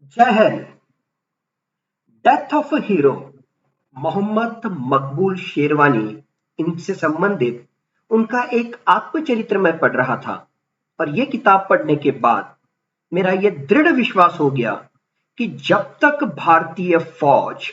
जय हिंद। Death of a hero Mohammad Maqbool Sherwani, इनसे संबंधित उनका एक आत्मचरित्र मैं पढ़ रहा था और यह किताब पढ़ने के बाद मेरा यह दृढ़ विश्वास हो गया कि जब तक भारतीय फौज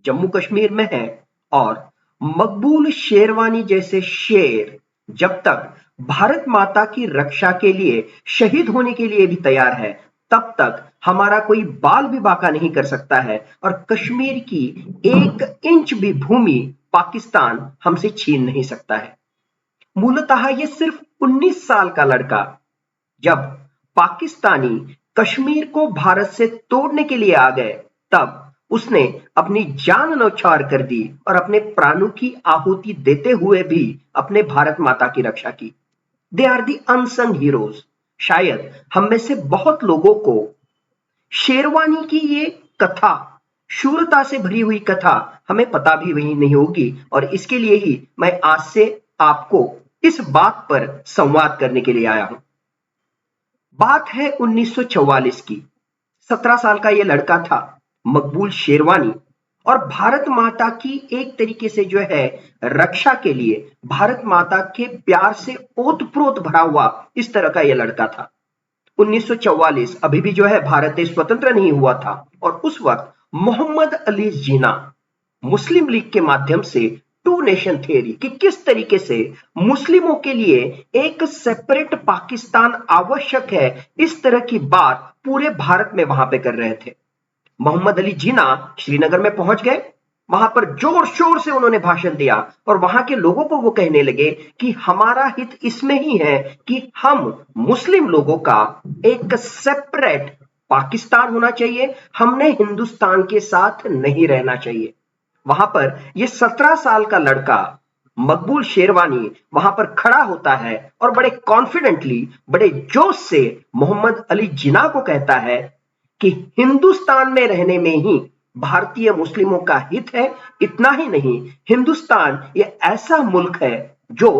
जम्मू कश्मीर में है और मकबूल शेरवानी जैसे शेर जब तक भारत माता की रक्षा के लिए शहीद होने के लिए भी तैयार है, तब तक हमारा कोई बाल भी बांका नहीं कर सकता है और कश्मीर की एक इंच भी भूमि पाकिस्तान हमसे छीन नहीं सकता है। मूलतः ये सिर्फ 19 साल का लड़का जब पाकिस्तानी कश्मीर को भारत से तोड़ने के लिए आ गए, तब उसने अपनी जान न्यौछावर कर दी और अपने प्राणों की आहुति देते हुए भी अपने भारत माता की रक्षा की। They are the unsung heroes. शायद हम में से बहुत लोगों को शेरवानी की ये कथा, शूरता से भरी हुई कथा हमें पता भी वही नहीं होगी और इसके लिए ही मैं आज से आपको इस बात पर संवाद करने के लिए आया हूं। बात है 1944 की। 17 साल का यह लड़का था मकबूल शेरवानी और भारत माता की एक तरीके से जो है रक्षा के लिए भारत माता के प्यार से ओतप्रोत भरा हुआ इस तरह का यह लड़का था। 1944 अभी भी जो है भारत देश स्वतंत्र नहीं हुआ था और उस वक्त मोहम्मद अली जिन्ना मुस्लिम लीग के माध्यम से टू नेशन थियरी कि किस तरीके से मुस्लिमों के लिए एक सेपरेट पाकिस्तान आवश्यक है, इस तरह की बात पूरे भारत में वहां पे कर रहे थे। मोहम्मद अली जिन्ना श्रीनगर में पहुंच गए। वहां पर जोर शोर से उन्होंने भाषण दिया और वहां के लोगों को वो कहने लगे कि हमारा हित इसमें ही है कि हम मुस्लिम लोगों का एक सेपरेट पाकिस्तान होना चाहिए, हमने हिंदुस्तान के साथ नहीं रहना चाहिए। वहां पर ये 17 साल का लड़का मकबूल शेरवानी वहां पर खड़ा होता है और बड़े कॉन्फिडेंटली, बड़े जोश से मोहम्मद अली जिन्ना को कहता है कि हिंदुस्तान में रहने में ही भारतीय मुस्लिमों का हित है। इतना ही नहीं, हिंदुस्तान ये ऐसा मुल्क है जो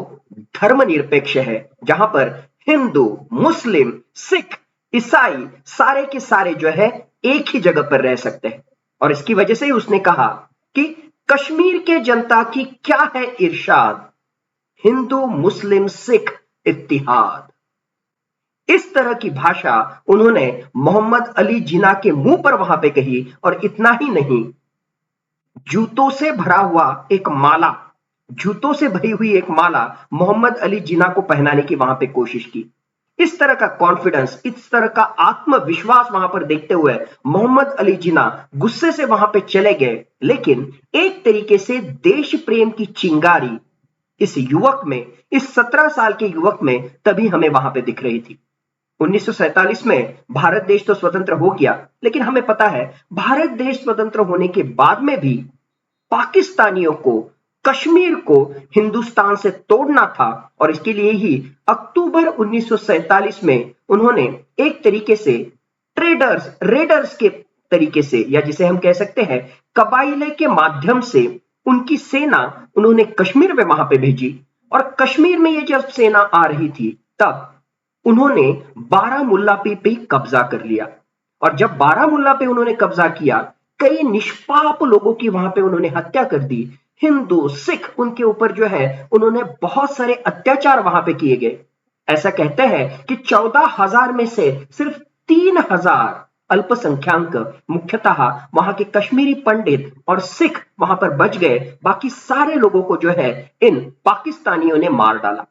धर्मनिरपेक्ष है, जहां पर हिंदू, मुस्लिम, सिख, ईसाई सारे के सारे जो है एक ही जगह पर रह सकते हैं। और इसकी वजह से ही उसने कहा कि कश्मीर के जनता की क्या है इरशाद, हिंदू मुस्लिम सिख इत्तिहाद। इस तरह की भाषा उन्होंने मोहम्मद अली जिन्ना के मुंह पर वहां पे कही और इतना ही नहीं, जूतों से भरा हुआ एक माला, जूतों से भरी हुई एक माला मोहम्मद अली जिन्ना को पहनाने की वहां पे कोशिश की। इस तरह का कॉन्फिडेंस, इस तरह का आत्मविश्वास वहां पर देखते हुए मोहम्मद अली जिन्ना गुस्से से वहां पे चले गए, लेकिन एक तरीके से देश प्रेम की चिंगारी इस युवक में, इस 17 साल के युवक में तभी हमें वहां पे दिख रही थी। 1947 में भारत देश तो स्वतंत्र हो गया, लेकिन हमें पता है भारत देश स्वतंत्र होने के बाद में भी पाकिस्तानियों को कश्मीर को हिंदुस्तान से तोड़ना था और इसके लिए ही अक्टूबर 1947 में उन्होंने एक तरीके से ट्रेडर्स, रेडर्स के तरीके से, या जिसे हम कह सकते हैं कबाइले के माध्यम से, उनकी सेना उन्होंने कश्मीर में वहां पे भेजी। और कश्मीर में ये जब सेना आ रही थी, तब उन्होंने बारामुल्ला पे कब्जा कर लिया और जब बारामुल्ला पे उन्होंने कब्जा किया, कई निष्पाप लोगों की वहां पे उन्होंने हत्या कर दी। हिंदू, सिख, उनके ऊपर जो है उन्होंने बहुत सारे अत्याचार वहां पे किए गए। ऐसा कहते हैं कि 14,000 में से सिर्फ 3,000 अल्पसंख्याक, मुख्यतः वहां के कश्मीरी पंडित और सिख वहां पर बच गए। बाकी सारे लोगों को जो है इन पाकिस्तानियों ने मार डाला।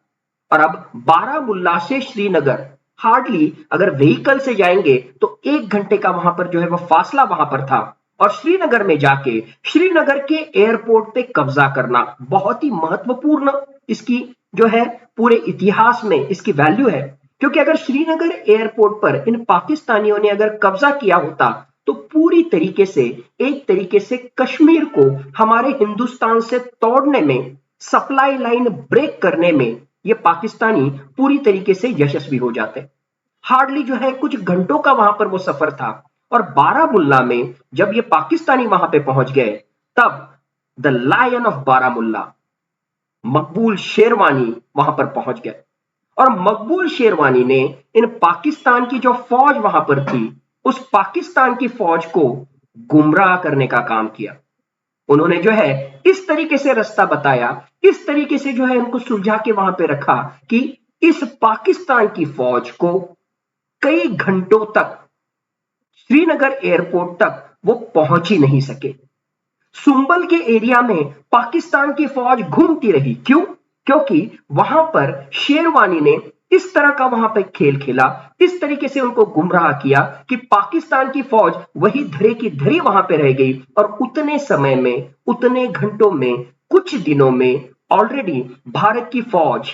और अब बारामुल्ला से श्रीनगर हार्डली अगर व्हीकल से जाएंगे तो 1 घंटे का वहां पर जो है वह फासला वहां पर था। और श्रीनगर में जाके श्रीनगर के एयरपोर्ट पे कब्जा करना बहुत ही महत्वपूर्ण, इसकी जो है पूरे इतिहास में इसकी वैल्यू है, क्योंकि अगर श्रीनगर एयरपोर्ट पर इन पाकिस्तानियों ने अगर कब्जा किया होता तो पूरी तरीके से, एक तरीके से कश्मीर को हमारे हिंदुस्तान से तोड़ने में, सप्लाई लाइन ब्रेक करने में ये पाकिस्तानी पूरी तरीके से यशस्वी हो जाते। हार्डली जो है कुछ घंटों का वहां पर वो सफर था और बारामुल्ला में जब ये पाकिस्तानी वहां पे पहुंच गए, तब द लायन ऑफ बारामुल्ला मकबूल शेरवानी वहां पर पहुंच गए और मकबूल शेरवानी ने इन पाकिस्तान की जो फौज वहां पर थी उस पाकिस्तान की फौज को गुमराह करने का काम किया। उन्होंने जो है इस तरीके से रास्ता बताया, इस तरीके से जो है उनको सुलझा के वहां पे रखा कि इस पाकिस्तान की फौज को कई घंटों तक श्रीनगर एयरपोर्ट तक वो पहुंच ही नहीं सके। सुंबल के एरिया में पाकिस्तान की फौज घूमती रही। क्यों? क्योंकि वहां पर शेरवानी ने इस तरह का वहां पर खेल खेला, इस तरीके से उनको गुमराह किया कि पाकिस्तान की फौज वही धरे की धरी वहां पे रह गई और उतने समय में, उतने घंटों में, कुछ दिनों में ऑलरेडी भारत की फौज,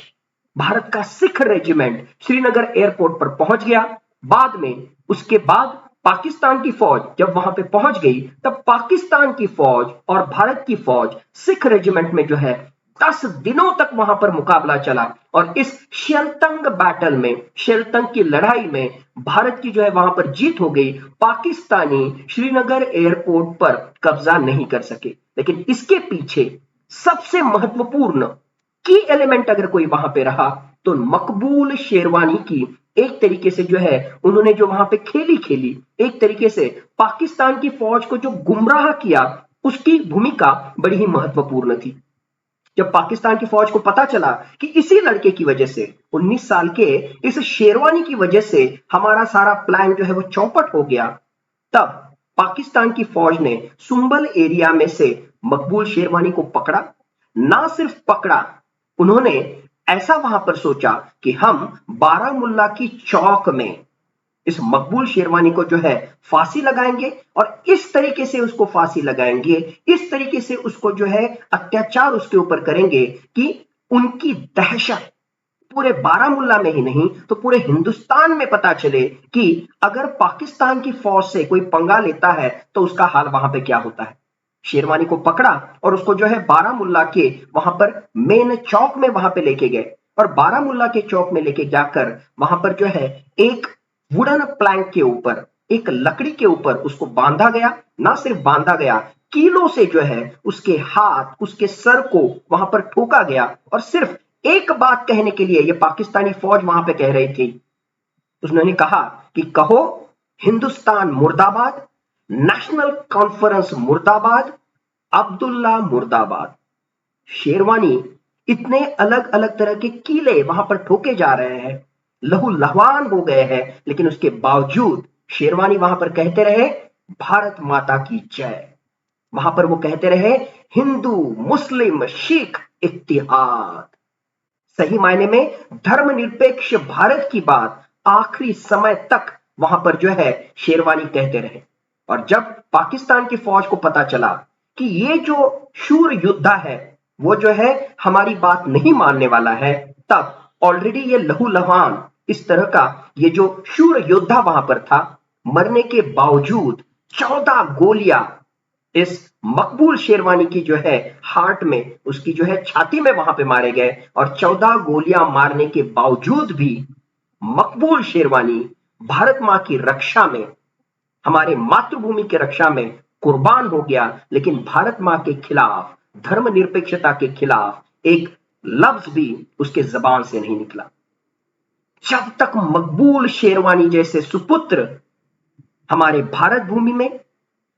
भारत का सिख रेजिमेंट श्रीनगर एयरपोर्ट पर पहुंच गया। बाद में, उसके बाद पाकिस्तान की फौज जब वहां पे पहुंच गई, तब पाकिस्तान की फौज और भारत की फौज सिख रेजिमेंट में जो है 10 दिनों तक वहां पर मुकाबला चला और इस शेलतंग बैटल में, शेलतंग की लड़ाई में भारत की जो है वहां पर जीत हो गई। पाकिस्तानी श्रीनगर एयरपोर्ट पर कब्जा नहीं कर सके। लेकिन इसके पीछे सबसे महत्वपूर्ण की एलिमेंट अगर कोई वहां पे रहा तो मकबूल शेरवानी की एक तरीके से जो है उन्होंने जो वहां पे खेली खेली, एक तरीके से पाकिस्तान की फौज को जो गुमराह किया, उसकी भूमिका बड़ी ही महत्वपूर्ण थी। जब पाकिस्तान की फौज को पता चला कि इसी लड़के की वजह से, 19 साल के इस शेरवानी की वजह से हमारा सारा प्लान जो है वो चौपट हो गया, तब पाकिस्तान की फौज ने सुंबल एरिया में से मकबूल शेरवानी को पकड़ा। ना सिर्फ पकड़ा, उन्होंने ऐसा वहां पर सोचा कि हम बारामुल्ला की चौक में इस मकबूल शेरवानी को जो है फांसी लगाएंगे और इस तरीके से उसको फांसी लगाएंगे, इस तरीके से उसको जो है अत्याचार उसके ऊपर करेंगे कि उनकी दहशत पूरे बारामुल्ला में ही नहीं तो पूरे हिंदुस्तान में पता चले कि अगर पाकिस्तान की फौज से कोई पंगा लेता है तो उसका हाल वहां पे क्या होता है। शेरवानी को पकड़ा और उसको जो है बारामुल्ला के वहां पर मेन चौक में वहां पे लेके गए और बारामुल्ला के चौक में लेके जाकर वहां पर जो है एक वुडन प्लैंक के ऊपर, एक लकड़ी के ऊपर उसको बांधा गया। ना सिर्फ बांधा गया, कीलों से जो है उसके हाथ, उसके सर को वहां पर ठोका गया और सिर्फ एक बात कहने के लिए ये पाकिस्तानी फौज वहां पे कह रही थी। उन्होंने कहा कि कहो हिंदुस्तान मुर्दाबाद, नेशनल कॉन्फ्रेंस मुर्दाबाद, अब्दुल्ला मुर्दाबाद। शेरवानी इतने अलग अलग तरह के कीले वहां पर ठोके जा रहे हैं, लहू लहवान हो गए हैं, लेकिन उसके बावजूद शेरवानी वहां पर कहते रहे भारत माता की जय। वहां पर वो कहते रहे हिंदू मुस्लिम सिख इत्तेहाद। सही मायने में धर्मनिरपेक्ष भारत की बात आखिरी समय तक वहां पर जो है शेरवानी कहते रहे। और जब पाकिस्तान की फौज को पता चला कि ये जो शूर योद्धा है वो जो है हमारी बात नहीं मानने वाला है, तब ऑलरेडी ये लहू लहान इस तरह का ये जो शूर योद्धा वहां पर था, मरने के बावजूद 14 गोलियां इस मकबूल शेरवानी की जो है हार्ट में, उसकी जो है छाती में वहां पे मारे गए और 14 गोलियां मारने के बावजूद भी मकबूल शेरवानी भारत मां की रक्षा में, हमारे मातृभूमि की रक्षा में कुर्बान हो गया। लेकिन भारत मां के खिलाफ, धर्मनिरपेक्षता के खिलाफ एक लफ्ज भी उसके जबान से नहीं निकला। जब तक मकबूल शेरवानी जैसे सुपुत्र हमारे भारत भूमि में,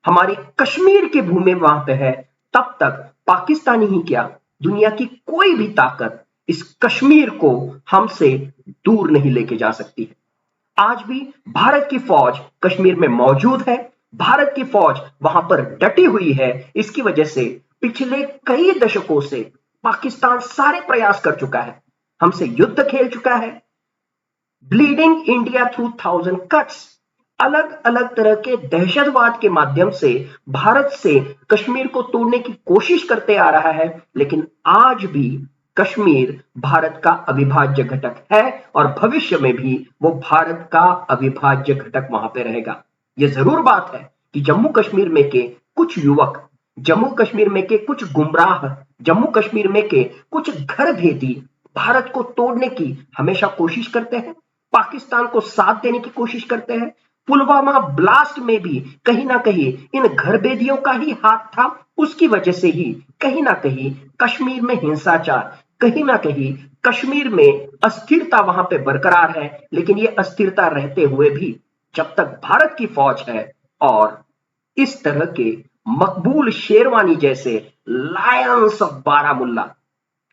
हमारे कश्मीर की भूमि वहां पे है, तब तक पाकिस्तानी ही क्या, दुनिया की कोई भी ताकत इस कश्मीर को हमसे दूर नहीं लेके जा सकती है। आज भी भारत की फौज कश्मीर में मौजूद है, भारत की फौज वहां पर डटी हुई है। इसकी वजह से पिछले कई दशकों से पाकिस्तान सारे प्रयास कर चुका है, हमसे युद्ध खेल चुका है, ब्लीडिंग इंडिया थ्रू 1000 कट्स, अलग अलग तरह के दहशतवाद के माध्यम से भारत से कश्मीर को तोड़ने की कोशिश करते आ रहा है। लेकिन आज भी कश्मीर भारत का अविभाज्य घटक है और भविष्य में भी वो भारत का अविभाज्य घटक वहां पे रहेगा। यह जरूर बात है कि जम्मू कश्मीर में के कुछ युवक, जम्मू कश्मीर में के कुछ गुमराह, जम्मू कश्मीर में के कुछ घर भेदी भारत को तोड़ने की हमेशा कोशिश करते हैं, पाकिस्तान को साथ देने की कोशिश करते हैं। पुलवामा ब्लास्ट में भी कहीं ना कहीं इन घरबेदियों का ही हाथ था। उसकी वजह से ही कहीं ना कहीं कश्मीर में हिंसाचार, कहीं ना कहीं कश्मीर में अस्थिरता वहां पे बरकरार है। लेकिन ये अस्थिरता रहते हुए भी जब तक भारत की फौज है और इस तरह के मकबूल शेरवानी जैसे लायंस ऑफ बारामुल्ला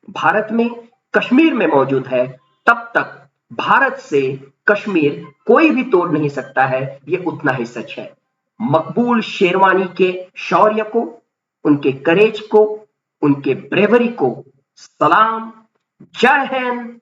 भारत में कश्मीर में मौजूद है, तब तक भारत से कश्मीर कोई भी तोड़ नहीं सकता है। यह उतना ही सच है। मकबूल शेरवानी के शौर्य को, उनके करेज को, उनके ब्रेवरी को सलाम। जय हिंद,